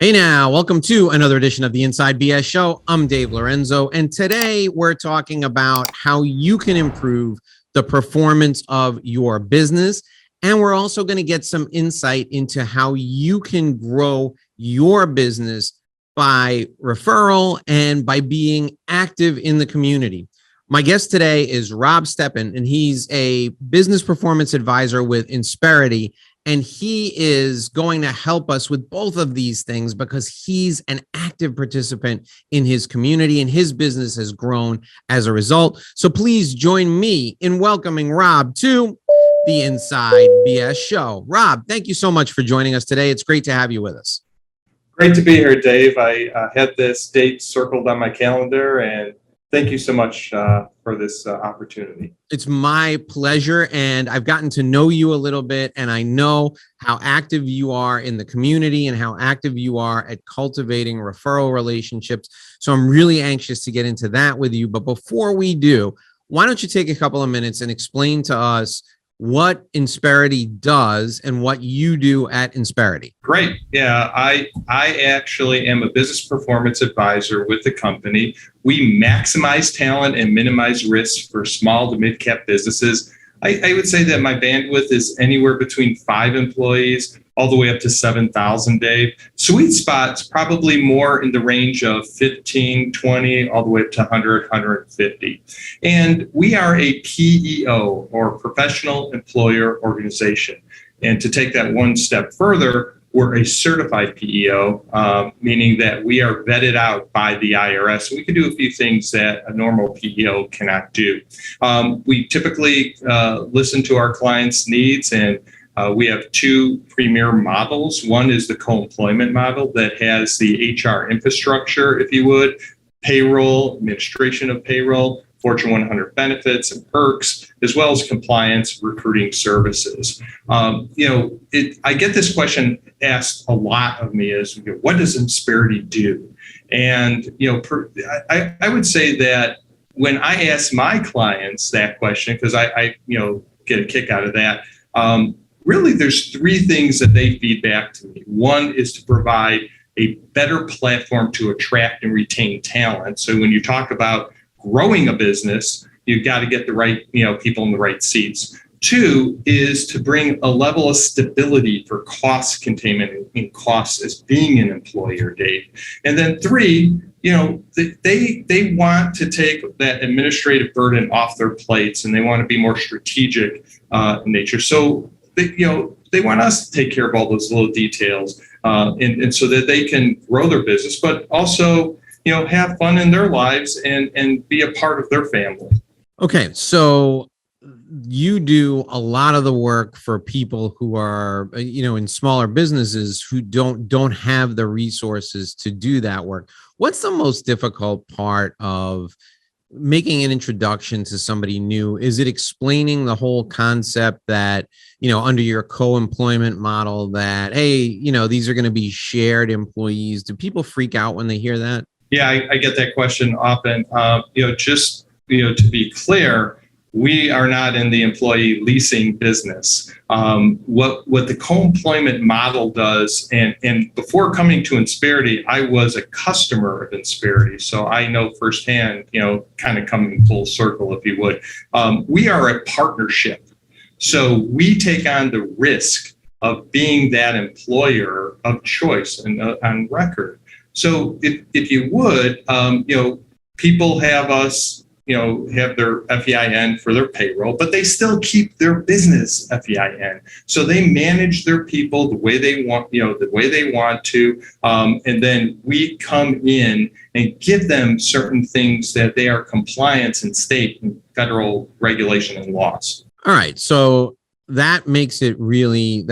Hey now, welcome to another edition of the Inside BS Show. I'm Dave Lorenzo, and today we're talking about how you can improve the performance of your business. And we're also going to get some insight into how you can grow your business by referral and by being active in the community. My guest today is Rob Stepen, and he's a business performance advisor with Insperity. And he is going to help us with both of these things because he's an active participant in his community and his business has grown as a result. So please join me in welcoming Rob to the Inside BS Show. Rob, thank you so much for joining us today. It's great to have you with us. Great to be here, Dave. I had this date circled on my calendar, and thank you so much for this opportunity. It's my pleasure, and I've gotten to know you a little bit, and I know how active you are in the community and how active you are at cultivating referral relationships. So I'm really anxious to get into that with you. But before we do, why don't you take a couple of minutes and explain to us what Insperity does and what you do at Insperity? Great. Yeah, I actually am a business performance advisor with the company. We maximize talent and minimize risk for small to mid-cap businesses. I would say that my bandwidth is anywhere between 5 employees all the way up to 7,000, Dave. Sweet spot's probably more in the range of 15, 20, all the way up to 100, 150. And we are a PEO, or Professional Employer Organization. And to take that one step further, we're a certified PEO, meaning that we are vetted out by the IRS. We can do a few things that a normal PEO cannot do. We typically listen to our clients' needs, and we have 2 premier models. One is the co-employment model that has the HR infrastructure, if you would, payroll, administration of payroll, Fortune 100 benefits and perks, as well as compliance recruiting services. I get this question asked a lot of me is, what does Insperity do? And, I would say that when I ask my clients that question, because I get a kick out of that, really there's 3 things that they feed back to me. One is to provide a better platform to attract and retain talent. So when you talk about growing a business, you've got to get the right, people in the right seats. 2 is to bring a level of stability for cost containment and costs as being an employer, Dave. And then 3, they want to take that administrative burden off their plates, and they want to be more strategic in nature. So they want us to take care of all those little details, and so that they can grow their business, but also have fun in their lives and be a part of their family. Okay, so you do a lot of the work for people who are, in smaller businesses who don't have the resources to do that work. What's the most difficult part of making an introduction to somebody new? Is it explaining the whole concept that, under your co-employment model that, hey, these are going to be shared employees? Do people freak out when they hear that? Yeah, I get that question often. To be clear, we are not in the employee leasing business. What the co-employment model does, and before coming to Insperity, I was a customer of Insperity, so I know firsthand, kind of coming full circle, if you would. We are a partnership, so we take on the risk of being that employer of choice and on record. So if you would, people have us, have their FEIN for their payroll, but they still keep their business FEIN. So they manage their people the way they want, the way they want to. And then we come in and give them certain things that they are compliant in state and federal regulation and laws. All right. So that makes it really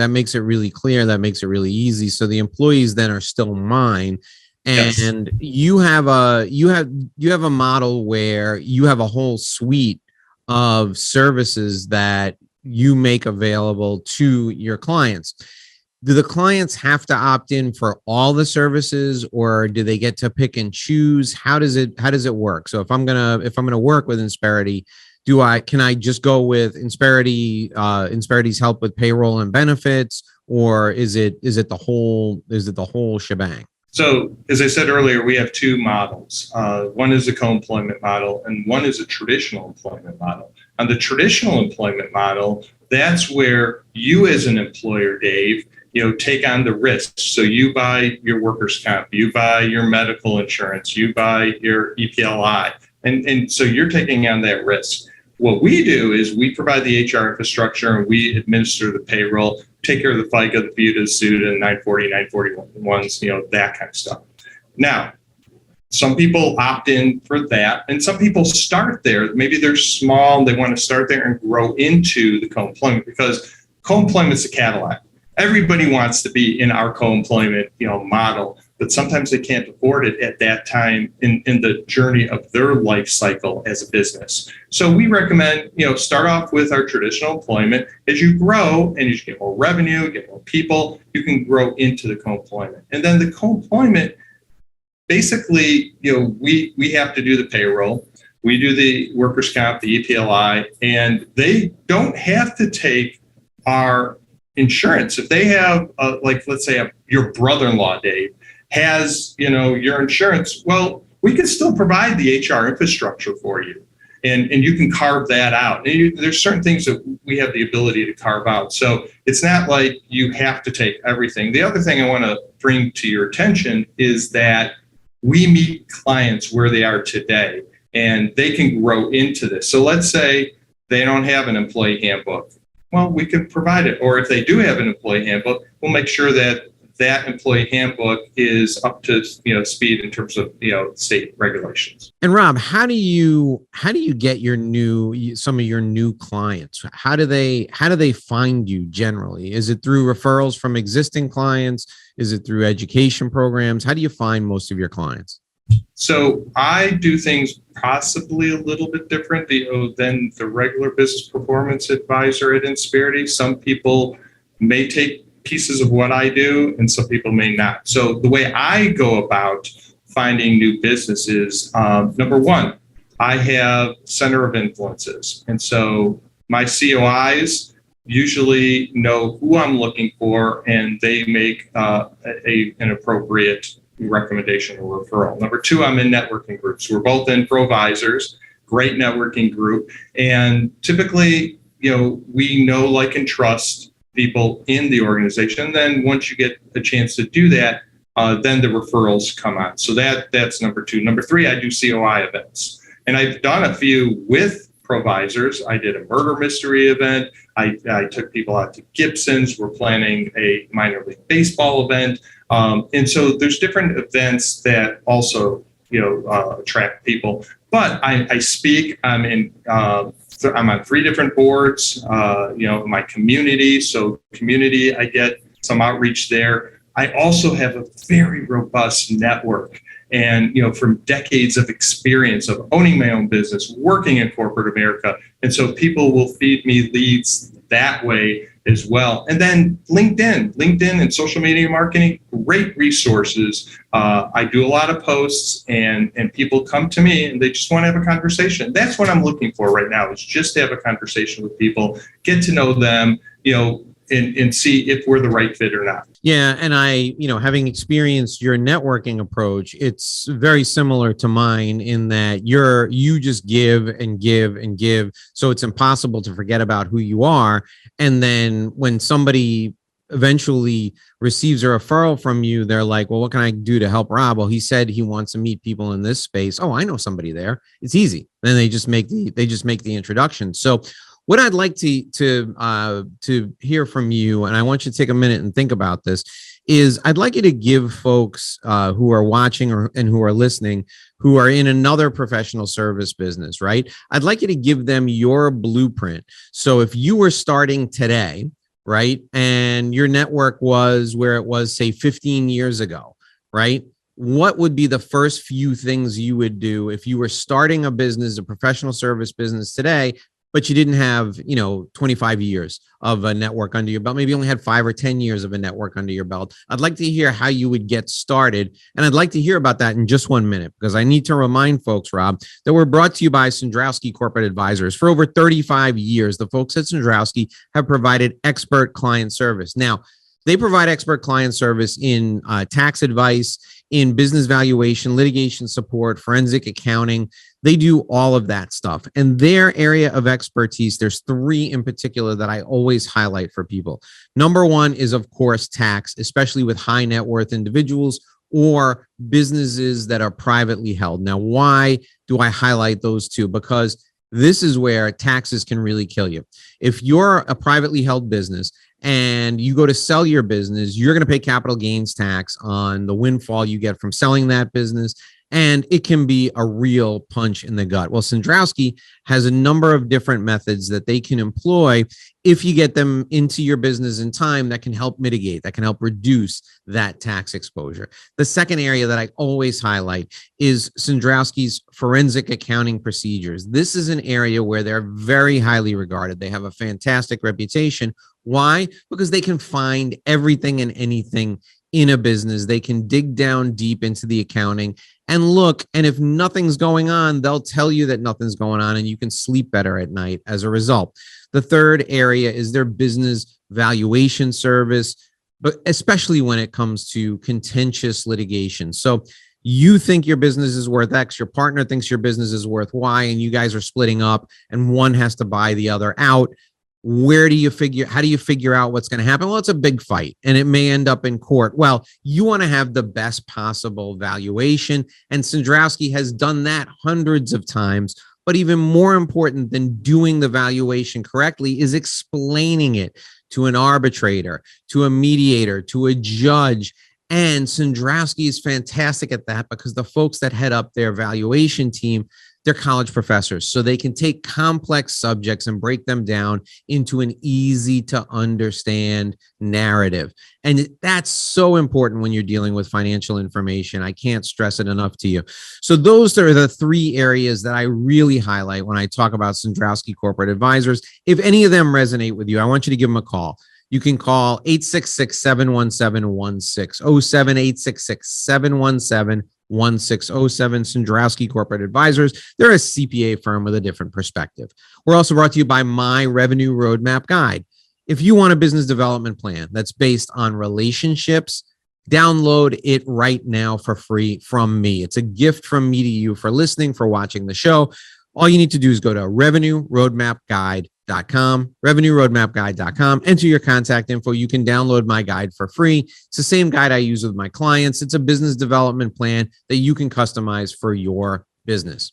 clear. That makes it really easy. So the employees then are still mine. And yes, you have a model where you have a whole suite of services that you make available to your clients. Do the clients have to opt in for all the services, or do they get to pick and choose? How does it work? So if I'm gonna work with Insperity, can I just go with Insperity's help with payroll and benefits, or is it the whole shebang? So, as I said earlier, we have two models. One is a co-employment model, and one is a traditional employment model. On the traditional employment model, that's where you as an employer, Dave, take on the risks. So you buy your workers' comp, you buy your medical insurance, you buy your EPLI, and so you're taking on that risk. What we do is we provide the HR infrastructure and we administer the payroll, take care of the FICA, the FUTA, the SUTA, 940, 941s, that kind of stuff. Now, some people opt in for that, and some people start there. Maybe they're small and they want to start there and grow into the co-employment, because co-employment is a Cadillac. Everybody wants to be in our co-employment, model, but sometimes they can't afford it at that time in the journey of their life cycle as a business. So we recommend, start off with our traditional employment. As you grow and you get more revenue, get more people, you can grow into the co-employment. And then the co-employment, basically, we have to do the payroll. We do the workers' comp, the EPLI, and they don't have to take our insurance. If they have, let's say your brother-in-law, Dave, has, your insurance, well, we can still provide the HR infrastructure for you. And you can carve that out. And there's certain things that we have the ability to carve out. So it's not like you have to take everything. The other thing I want to bring to your attention is that we meet clients where they are today, and they can grow into this. So let's say they don't have an employee handbook. Well, we can provide it. Or if they do have an employee handbook, we'll make sure that that employee handbook is up to speed in terms of state regulations. And Rob, how do you get some of your new clients? How do they find you generally? Is it through referrals from existing clients? Is it through education programs? How do you find most of your clients? So I do things possibly a little bit different than the regular business performance advisor at Insperity. Some people may take pieces of what I do, and some people may not. So the way I go about finding new businesses, number one, I have center of influences. And so my COIs usually know who I'm looking for, and they make an appropriate recommendation or referral. Number two, I'm in networking groups. We're both in Provisors, great networking group. And typically, we know, like, and trust people in the organization. And then once you get a chance to do that, then the referrals come on. So that's number two. Number three, I do COI events. And I've done a few with Provisors. I did a murder mystery event. I took people out to Gibson's. We're planning a minor league baseball event. And so there's different events that also, attract people. But I speak. I'm on 3 different boards. My community. So community, I get some outreach there. I also have a very robust network, and from decades of experience of owning my own business, working in corporate America, and so people will feed me leads that way as well. And then LinkedIn and social media marketing, great resources. I do a lot of posts, and people come to me and they just want to have a conversation. That's what I'm looking for right now, is just to have a conversation with people, get to know them, and see if we're the right fit or not. Yeah. And I, having experienced your networking approach, it's very similar to mine in that you just give and give and give. So it's impossible to forget about who you are. And then when somebody eventually receives a referral from you, they're like, well, what can I do to help Rob? Well, he said he wants to meet people in this space. Oh, I know somebody there. It's easy. Then they just make the introduction. So what I'd like to hear from you, and I want you to take a minute and think about this, is I'd like you to give folks who are watching and who are listening, who are in another professional service business, right? I'd like you to give them your blueprint. So if you were starting today, right, and your network was where it was, say, 15 years ago, right? What would be the first few things you would do if you were starting a business, a professional service business today, but you didn't have, 25 years of a network under your belt? Maybe you only had 5 or 10 years of a network under your belt. I'd like to hear how you would get started. And I'd like to hear about that in just 1 minute, because I need to remind folks, Rob, that we're brought to you by Sandrowski Corporate Advisors. For over 35 years, the folks at Sandrowski have provided expert client service. Now, they provide expert client service in tax advice, in business valuation, litigation support, forensic accounting. They do all of that stuff. And their area of expertise, there's three in particular that I always highlight for people. Number one is, of course, tax, especially with high net worth individuals or businesses that are privately held. Now, why do I highlight those two? Because this is where taxes can really kill you. If you're a privately held business and you go to sell your business, you're going to pay capital gains tax on the windfall you get from selling that business. And it can be a real punch in the gut. Well, Sandrowski has a number of different methods that they can employ if you get them into your business in time that can help mitigate, that can help reduce that tax exposure. The second area that I always highlight is Sandrowski's forensic accounting procedures. This is an area where they're very highly regarded. They have a fantastic reputation. Why? Because they can find everything and anything in a business. They can dig down deep into the accounting and look, and if nothing's going on, they'll tell you that nothing's going on, and you can sleep better at night as a result. The third area is their business valuation service, but especially when it comes to contentious litigation. So you think your business is worth X, your partner thinks your business is worth Y, and you guys are splitting up and one has to buy the other out. How do you figure out what's going to happen? Well, it's a big fight and it may end up in court. Well, you want to have the best possible valuation. And Sandrowski has done that hundreds of times. But even more important than doing the valuation correctly is explaining it to an arbitrator, to a mediator, to a judge. And Sandrowski is fantastic at that because the folks that head up their valuation team, they're college professors, so they can take complex subjects and break them down into an easy to understand narrative. And that's so important when you're dealing with financial information. I can't stress it enough to you. So those are the three areas that I really highlight when I talk about Sandrowski Corporate Advisors. If any of them resonate with you, I want you to give them a call. You can call 866-717-1607, 866-717-1607, Sandrowski Corporate Advisors. They're a CPA firm with a different perspective. We're also brought to you by My Revenue Roadmap Guide. If you want a business development plan that's based on relationships, download it right now for free from me. It's a gift from me to you for listening, for watching the show. All you need to do is go to revenueroadmapguide.com, enter your contact info. You can download my guide for free. It's the same guide I use with my clients. It's a business development plan that you can customize for your business.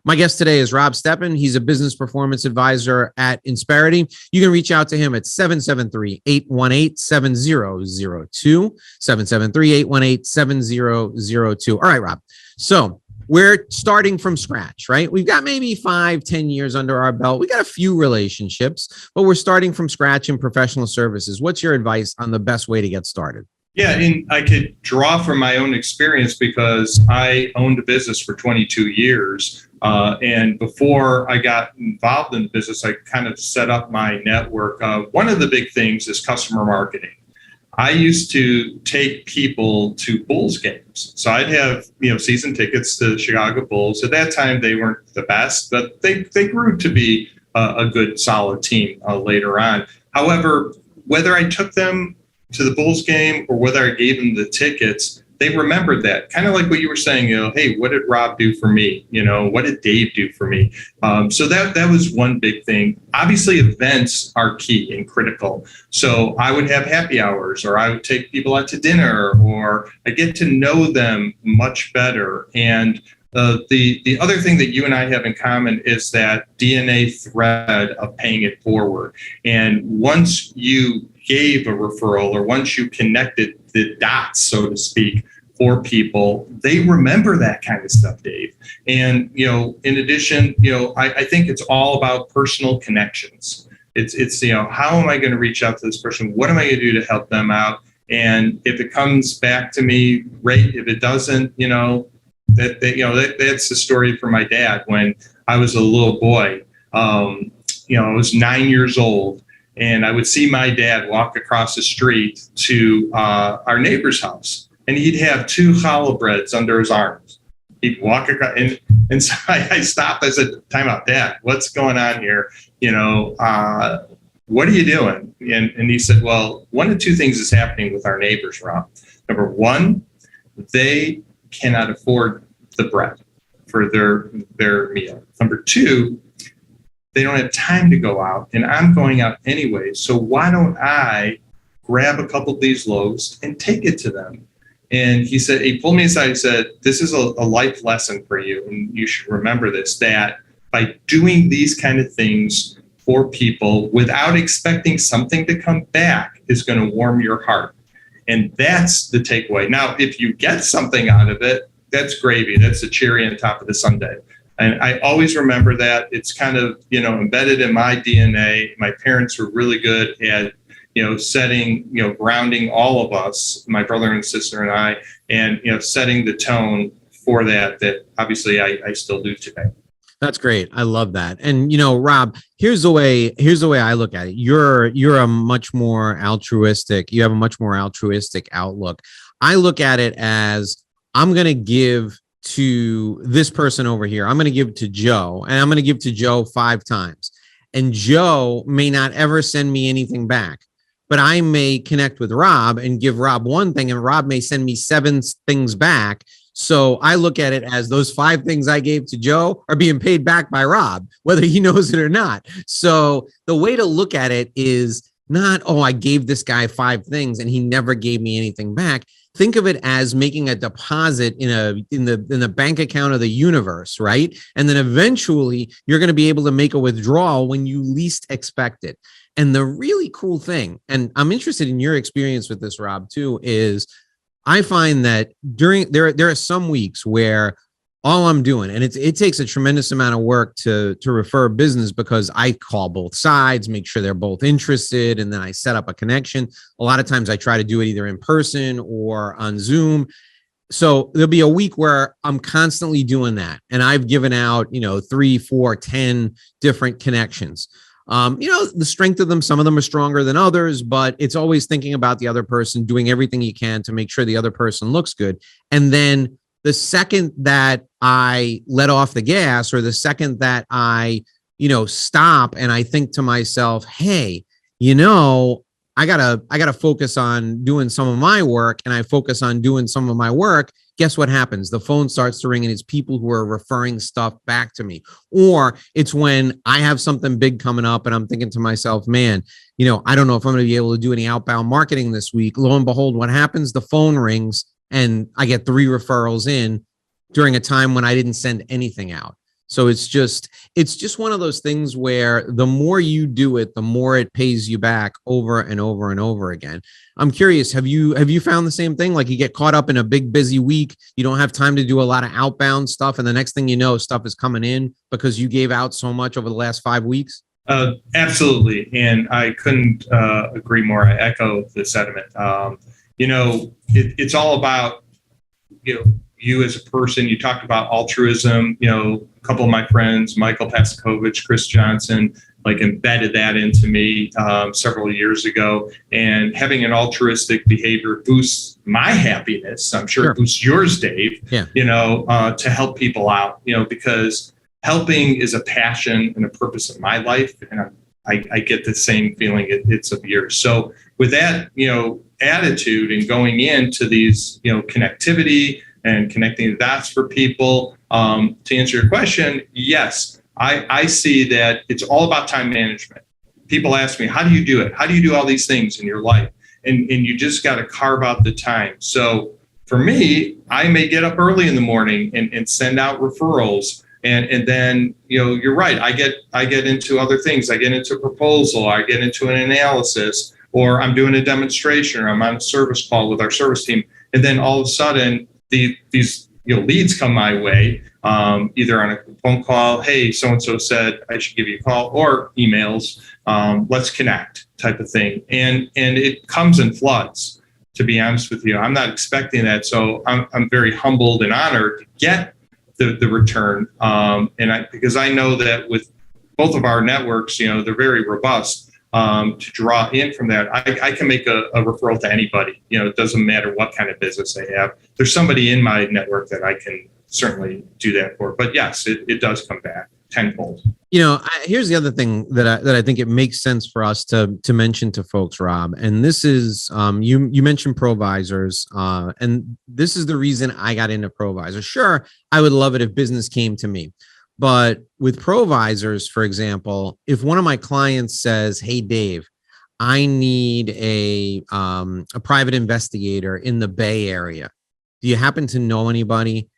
My guest today is Rob Stepen. He's a business performance advisor at Insperity. You can reach out to him at 773-818-7002, 773-818-7002. All right, Rob. So we're starting from scratch, right? We've got maybe 5-10 years under our belt. We got a few relationships, but we're starting from scratch in professional services. What's your advice on the best way to get started? Yeah, and I could draw from my own experience because I owned a business for 22 years. And before I got involved in the business, I kind of set up my network. One of the big things is customer marketing. I used to take people to Bulls games. So I'd have, season tickets to the Chicago Bulls. At that time, they weren't the best, but they grew to be a good, solid team later on. However, whether I took them to the Bulls game or whether I gave them the tickets, they remembered that. Kind of like what you were saying, hey, what did Rob do for me? What did Dave do for me? So that was one big thing. Obviously, events are key and critical. So I would have happy hours, or I would take people out to dinner, or I get to know them much better. And the other thing that you and I have in common is that DNA thread of paying it forward. And once you gave a referral, or once you connected the dots, so to speak, for people, they remember that kind of stuff, Dave. And, in addition, I think it's all about personal connections. It's how am I going to reach out to this person? What am I going to do to help them out? And if it comes back to me, great. If it doesn't, that's the story for my dad. When I was a little boy, I was 9 years old, and I would see my dad walk across the street to our neighbor's house, and he'd have 2 challah breads under his arms. He'd walk across, and so I stopped. I said, "Time out, Dad. What's going on here? What are you doing?" And he said, "Well, one of 2 things is happening with our neighbors, Rob. Number one, they cannot afford the bread for their meal. Number two, they don't have time to go out, and I'm going out anyway. So why don't I grab a couple of these loaves and take it to them? And he pulled me aside, he said, this is a life lesson for you. And you should remember this, that by doing these kind of things for people without expecting something to come back is going to warm your heart. And that's the takeaway. Now, if you get something out of it, that's gravy. That's the cherry on top of the sundae. And I always remember that. It's kind of, embedded in my DNA. My parents were really good at, setting, grounding all of us, my brother and sister and I, and, setting the tone for that obviously I still do today. That's great. I love that. And, Rob, here's the way I look at it. You're a much more altruistic. You have a much more altruistic outlook. I look at it as, I'm going to give to this person over here. I'm going to give to Joe, and I'm going to give to Joe 5 times. And Joe may not ever send me anything back, but I may connect with Rob and give Rob one thing, and Rob may send me 7 things back. So I look at it as those 5 things I gave to Joe are being paid back by Rob, whether he knows it or not. So the way to look at it is not, I gave this guy 5 things and he never gave me anything back. Think of it as making a deposit in the bank account of the universe, right? And then eventually you're going to be able to make a withdrawal when you least expect it. And the really cool thing, and I'm interested in your experience with this, Rob, too, is I find that there are some weeks where all I'm doing, and it takes a tremendous amount of work to refer business, because I call both sides, make sure they're both interested, and then I set up a connection. A lot of times I try to do it either in person or on Zoom. So there'll be a week where I'm constantly doing that. And I've given out, 3, 4, 10 different connections. The strength of them, some of them are stronger than others, but it's always thinking about the other person, doing everything you can to make sure the other person looks good. And then the second that I let off the gas, or the second that I, stop and I think to myself, hey, I gotta focus on doing some of my work, and I focus on doing some of my work. Guess what happens? The phone starts to ring, and it's people who are referring stuff back to me. Or it's when I have something big coming up and I'm thinking to myself, man, I don't know if I'm going to be able to do any outbound marketing this week. Lo and behold, what happens? The phone rings and I get 3 referrals in during a time when I didn't send anything out. So it's just one of those things where the more you do it, the more it pays you back over and over and over again. I'm curious, have you found the same thing? Like, you get caught up in a big, busy week, you don't have time to do a lot of outbound stuff, and the next thing you know, stuff is coming in because you gave out so much over the last 5 weeks? Absolutely. And I couldn't agree more. I echo the sentiment. It's all about, you as a person. You talked about altruism. A couple of my friends, Michael Paskovich, Chris Johnson, embedded that into me several years ago. And having an altruistic behavior boosts my happiness. I'm sure it boosts yours, Dave. Yeah. To help people out. Because helping is a passion and a purpose of my life, and I get the same feeling it's of yours. So with that, attitude and going into these, connectivity and connecting the dots for people, to answer your question, yes, I see that it's all about time management. People ask me, how do you do it? How do you do all these things in your life? And you just got to carve out the time. So for me, I may get up early in the morning and send out referrals. And then, you're right. I get into other things. I get into a proposal. I get into an analysis, or I'm doing a demonstration, or I'm on a service call with our service team. And then all of a sudden, these leads come my way, either on a phone call. Hey, so-and-so said I should give you a call, or emails. Let's connect, type of thing. And it comes in floods. To be honest with you, I'm not expecting that. So I'm very humbled and honored to get the return. Because I know that with both of our networks, they're very robust. To draw in from that, I can make a referral to anybody. It doesn't matter what kind of business they have. There's somebody in my network that I can certainly do that for. But yes, it does come back tenfold. Here's the other thing that I think it makes sense for us to mention to folks, Rob. And this is you mentioned Provisors, and this is the reason I got into Provisors. Sure, I would love it if business came to me, but with Provisors, for example, if one of my clients says, "Hey, Dave, I need a private investigator in the Bay Area. Do you happen to know anybody?"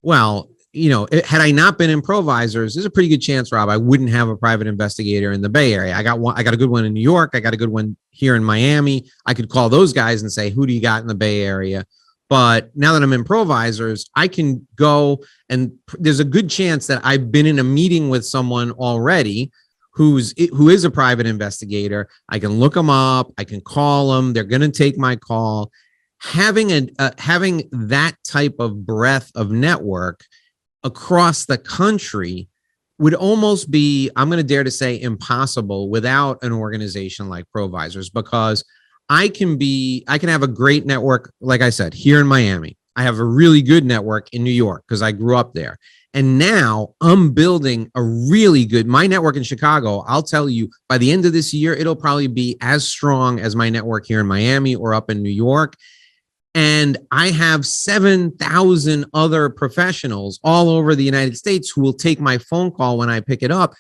Well, had I not been in Provisors, there's a pretty good chance, Rob, I wouldn't have a private investigator in the Bay Area. I got a good one in New York. I got a good one here in Miami. I could call those guys and say, "Who do you got in the Bay Area?" But now that I'm in Provisors, I can go, and there's a good chance that I've been in a meeting with someone already who is a private investigator. I can look them up. I can call them. They're going to take my call. Having that type of breadth of network across the country would almost be, I'm going to dare to say, impossible without an organization like Provisors, because I can have a great network, like I said, here in Miami. I have a really good network in New York because I grew up there. And now I'm building my network in Chicago. I'll tell you, by the end of this year, it'll probably be as strong as my network here in Miami or up in New York. And I have 7,000 other professionals all over the United States who will take my phone call when I pick it up.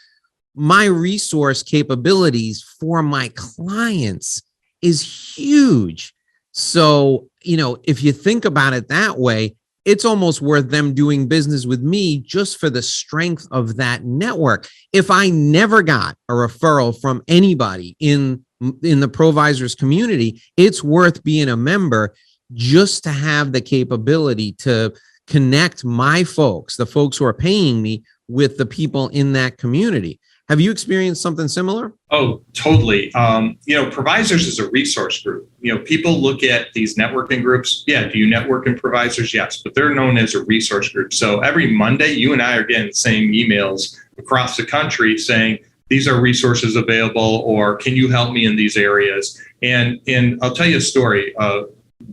My resource capabilities for my clients is huge. So, if you think about it that way, it's almost worth them doing business with me just for the strength of that network. If I never got a referral from anybody in the Provisors community, it's worth being a member just to have the capability to connect my folks, the folks who are paying me, with the people in that community. Have you experienced something similar? Oh, totally. Provisors is a resource group. People look at these networking groups. Yeah, do you network in Provisors? Yes, but they're known as a resource group. So every Monday, you and I are getting the same emails across the country saying, "These are resources available," or "Can you help me in these areas?" And I'll tell you a story.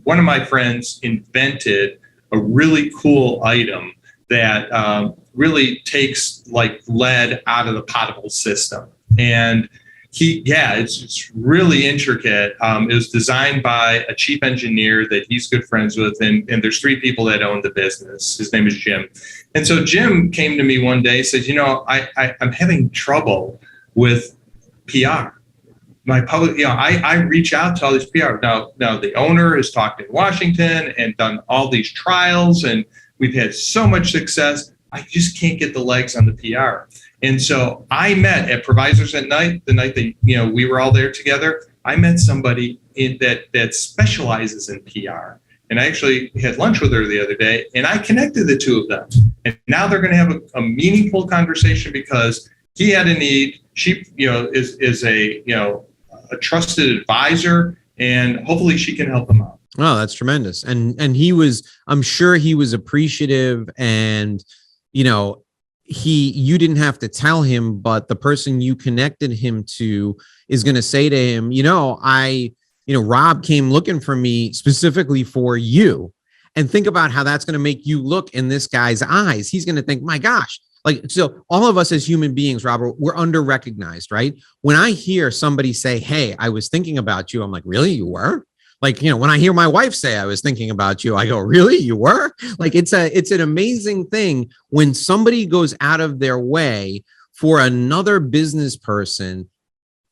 One of my friends invented a really cool item that really takes like lead out of the potable system. And it's really intricate. It was designed by a chief engineer that he's good friends with. And there's 3 people that own the business. His name is Jim. And so Jim came to me one day and said, I'm having trouble with PR. My public, I reach out to all these PR. Now the owner has talked in Washington and done all these trials, and we've had so much success. I just can't get the legs on the PR. And so I met at Provisors at night, the night that we were all there together. I met somebody that specializes in PR, and I actually had lunch with her the other day, and I connected the 2 of them. And now they're going to have a meaningful conversation because he had a need. She, is a trusted advisor, and hopefully she can help him out. Oh, that's tremendous. And I'm sure he was appreciative, and, you didn't have to tell him, but the person you connected him to is going to say to him, Rob came looking for me specifically for you. And think about how that's going to make you look in this guy's eyes. He's going to think, my gosh. So all of us as human beings, Robert, we're under-recognized, right? When I hear somebody say, "Hey, I was thinking about you," I'm like, "Really? You were?" When I hear my wife say, "I was thinking about you," I go, "Really? You were?" It's an amazing thing when somebody goes out of their way for another business person.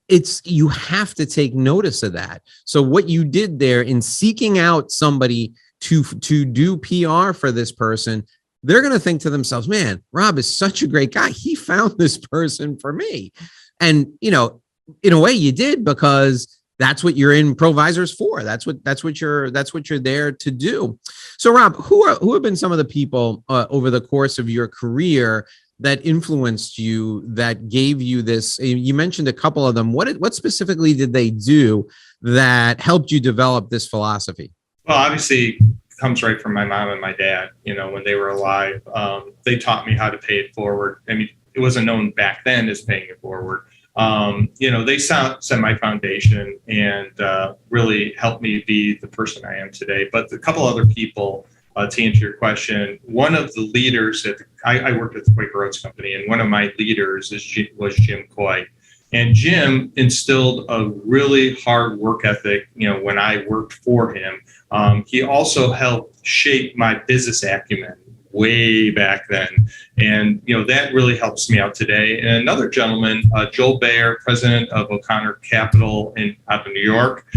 You have to take notice of that. So what you did there in seeking out somebody to do PR for this person, they're going to think to themselves, "Man, Rob is such a great guy. He found this person for me." And, in a way you did, because that's what you're in Provisors for. That's what you're there to do. So Rob, who have been some of the people over the course of your career that influenced you, that gave you this? You mentioned a couple of them. What specifically did they do that helped you develop this philosophy? Well, obviously, comes right from my mom and my dad. When they were alive, they taught me how to pay it forward. I mean, it wasn't known back then as paying it forward. They set my foundation and really helped me be the person I am today. But a couple other people to answer your question, one of the leaders I worked at the Quaker Oats Company, and one of my leaders was Jim Coy. And Jim instilled a really hard work ethic, when I worked for him. He also helped shape my business acumen way back then. And, that really helps me out today. And another gentleman, Joel Bayer, president of O'Connor Capital out of New York,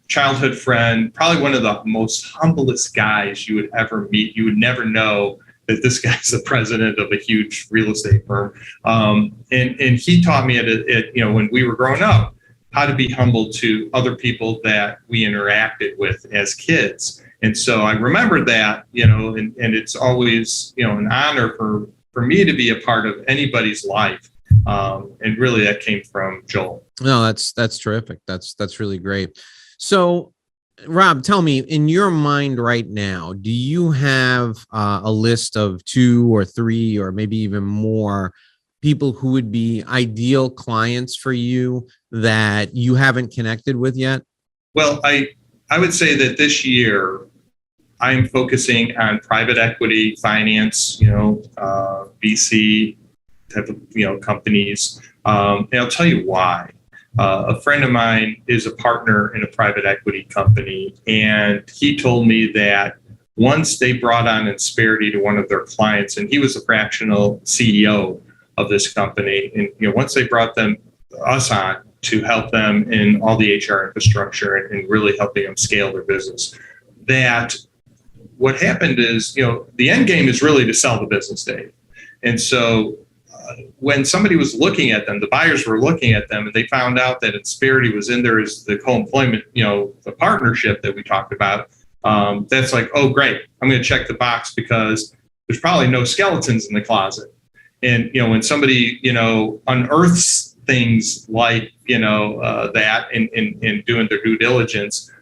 childhood friend, probably one of the most humblest guys you would ever meet. You would never know that this guy's the president of a huge real estate firm. And he taught me when we were growing up, how to be humble to other people that we interacted with as kids. And so I remember that, and it's always, an honor for me to be a part of anybody's life. And really that came from Joel. No, that's terrific. That's really great. So Rob, tell me, in your mind right now, do you have a list of 2 or 3 or maybe even more people who would be ideal clients for you that you haven't connected with yet? Well, I would say that this year I'm focusing on private equity, finance, VC type of, companies. And I'll tell you why. A friend of mine is a partner in a private equity company, and he told me that once they brought on Insperity to one of their clients, and he was a fractional CEO of this company, and once they brought us on to help them in all the HR infrastructure and really helping them scale their business, that what happened is, the end game is really to sell the business, Dave. And so when somebody was looking at them, the buyers were looking at them, and they found out that Insperity was in there as the co-employment, the partnership that we talked about. That's like, oh, great. I'm going to check the box because there's probably no skeletons in the closet. And, when somebody, unearths things like, that and doing their due diligence,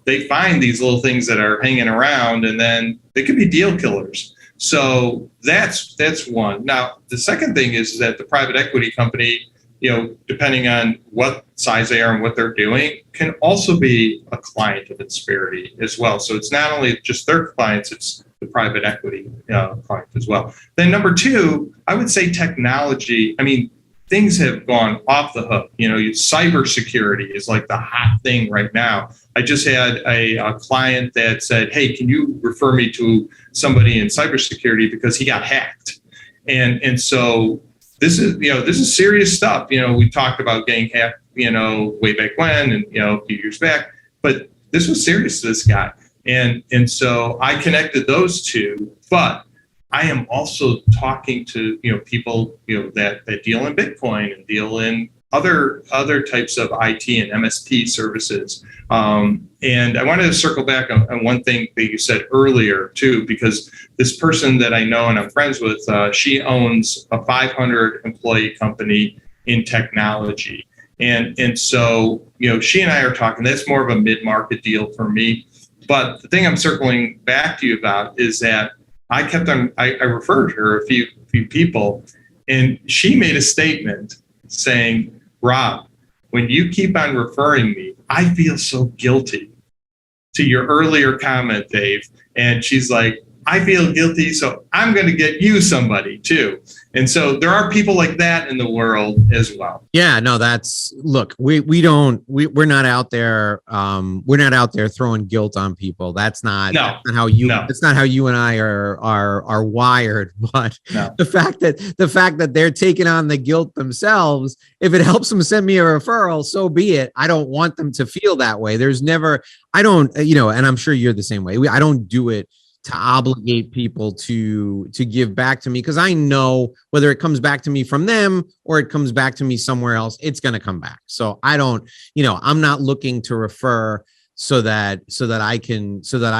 they find these little things that are hanging around, and then they could be deal killers. So that's one. Now, the second thing is that the private equity company, depending on what size they are and what they're doing, can also be a client of Insperity as well. So it's not only just their clients, it's the private equity client as well. Then number 2, I would say technology. I mean, things have gone off the hook. Cybersecurity is like the hot thing right now. I just had a client that said, hey, can you refer me to somebody in cybersecurity because he got hacked? And so this is serious stuff. We talked about getting hacked, way back when and, a few years back, but this was serious to this guy. And so I connected those two, but I am also talking to, people, that deal in Bitcoin and deal in other types of IT and MSP services. And I wanted to circle back on one thing that you said earlier too, because this person that I know and I'm friends with, she owns a 500 employee company in technology. And so, she and I are talking, that's more of a mid-market deal for me. But the thing I'm circling back to you about is that I referred her a few people, and she made a statement saying, Rob, when you keep on referring me, I feel so guilty. To your earlier comment, Dave. And she's like, I feel guilty, so I'm going to get you somebody too. And so there are people like that in the world as well. Yeah, no, look, we're not out there. We're not out there throwing guilt on people. That's not how you and I are wired. But the fact that they're taking on the guilt themselves, if it helps them send me a referral, so be it. I don't want them to feel that way. And I'm sure you're the same way. I don't do it to obligate people to give back to me, because I know whether it comes back to me from them or it comes back to me somewhere else, it's going to come back. So I don't, I'm not looking to refer so that I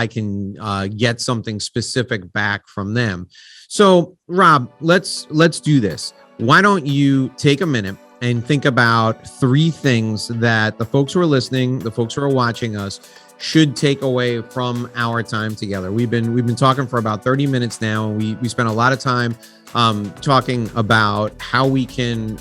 can get something specific back from them. So Rob, let's do this. Why don't you take a minute and think about 3 things that the folks who are listening, the folks who are watching us, should take away from our time together. We've been talking for about 30 minutes now, and we spent a lot of time talking about how we can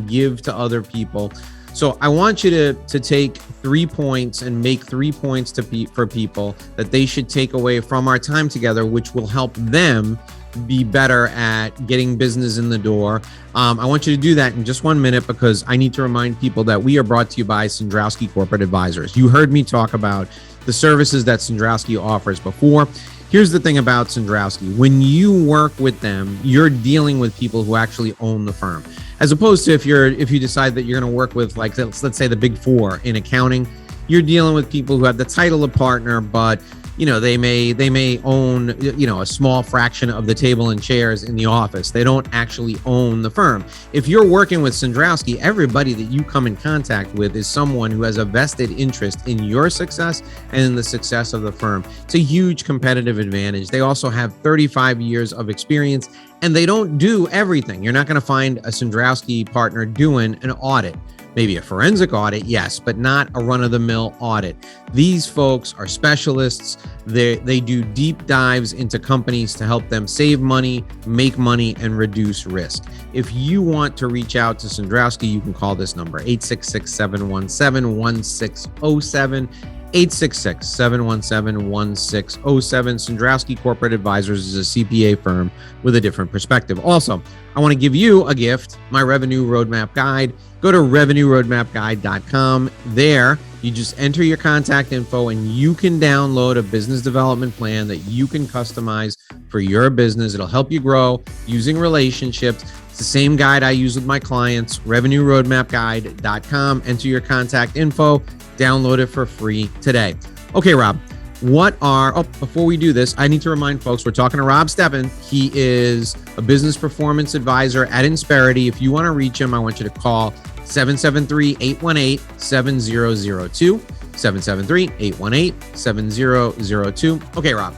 give to other people. So I want you to take 3 points and make 3 points for people that they should take away from our time together, which will help them be better at getting business in the door. I want you to do that in just 1 minute, because I need to remind people that we are brought to you by Sandrowski Corporate Advisors. You heard me talk about the services that Sandrowski offers before. Here's the thing about Sandrowski. When you work with them, you're dealing with people who actually own the firm. As opposed to if you decide that you're going to work with, like, let's say the big four in accounting, you're dealing with people who have the title of partner, but they may own, a small fraction of the table and chairs in the office. They don't actually own the firm. If you're working with Sandrowski, everybody that you come in contact with is someone who has a vested interest in your success and in the success of the firm. It's a huge competitive advantage. They also have 35 years of experience, and they don't do everything. You're not going to find a Sandrowski partner doing an audit. Maybe a forensic audit, yes, but not a run-of-the-mill audit. These folks are specialists. They do deep dives into companies to help them save money, make money, and reduce risk. If you want to reach out to Sandrowski, you can call this number, 866-717-1607. 866-717-1607. Sandrowski Corporate Advisors is a CPA firm with a different perspective. Also, I want to give you a gift, my Revenue Roadmap Guide. Go to revenueroadmapguide.com. There, you just enter your contact info and you can download a business development plan that you can customize for your business. It'll help you grow using relationships. It's the same guide I use with my clients, revenueroadmapguide.com. Enter your contact info, download it for free today. Okay, Rob, before we do this, I need to remind folks, we're talking to Rob Stepen. He is a business performance advisor at Insperity. If you want to reach him, I want you to call 773-818-7002, 773-818-7002. Okay, Rob,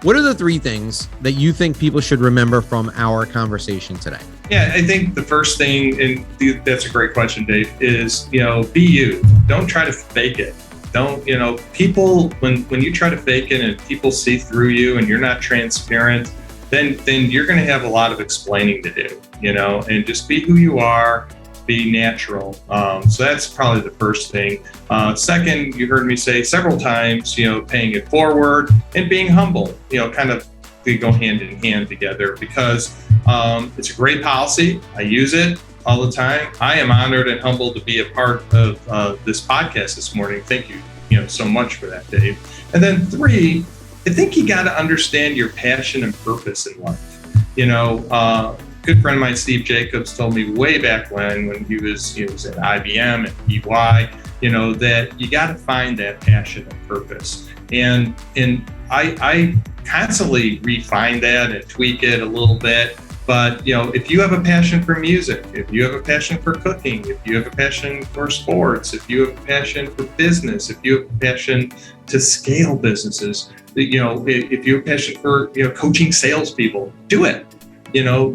what are the 3 things that you think people should remember from our conversation today? Yeah, I think the first thing, and that's a great question, Dave, is, be you. Don't try to fake it. Don't, people, when you try to fake it and people see through you and you're not transparent, then you're going to have a lot of explaining to do, and just be who you are, be natural. So that's probably the first thing. Second, you heard me say several times, paying it forward and being humble, kind of, they go hand in hand together, because it's a great policy. I use it all the time. I am honored and humbled to be a part of this podcast this morning. Thank you, so much for that, Dave. And then 3, I think you got to understand your passion and purpose in life. Good friend of mine, Steve Jacobs, told me way back when he was at IBM and EY, that you got to find that passion and purpose. And I constantly refine that and tweak it a little bit. But, if you have a passion for music, if you have a passion for cooking, if you have a passion for sports, if you have a passion for business, if you have a passion to scale businesses, if you have a passion for, coaching salespeople, do it.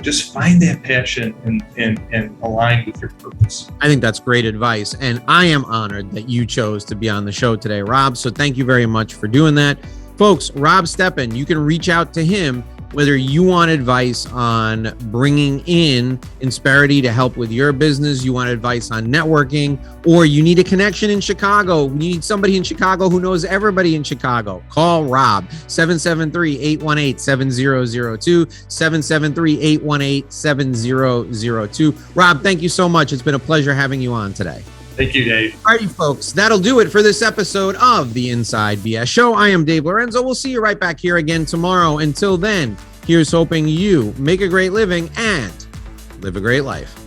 Just find that passion and align with your purpose. I think that's great advice. And I am honored that you chose to be on the show today, Rob. So thank you very much for doing that. Folks, Rob Stepen, you can reach out to him whether you want advice on bringing in Insperity to help with your business, you want advice on networking, or you need a connection in Chicago. You need somebody in Chicago who knows everybody in Chicago. Call Rob, 773-818-7002, 773-818-7002. Rob, thank you so much. It's been a pleasure having you on today. Thank you, Dave. All righty, folks. That'll do it for this episode of the Inside BS Show. I am Dave Lorenzo. We'll see you right back here again tomorrow. Until then, here's hoping you make a great living and live a great life.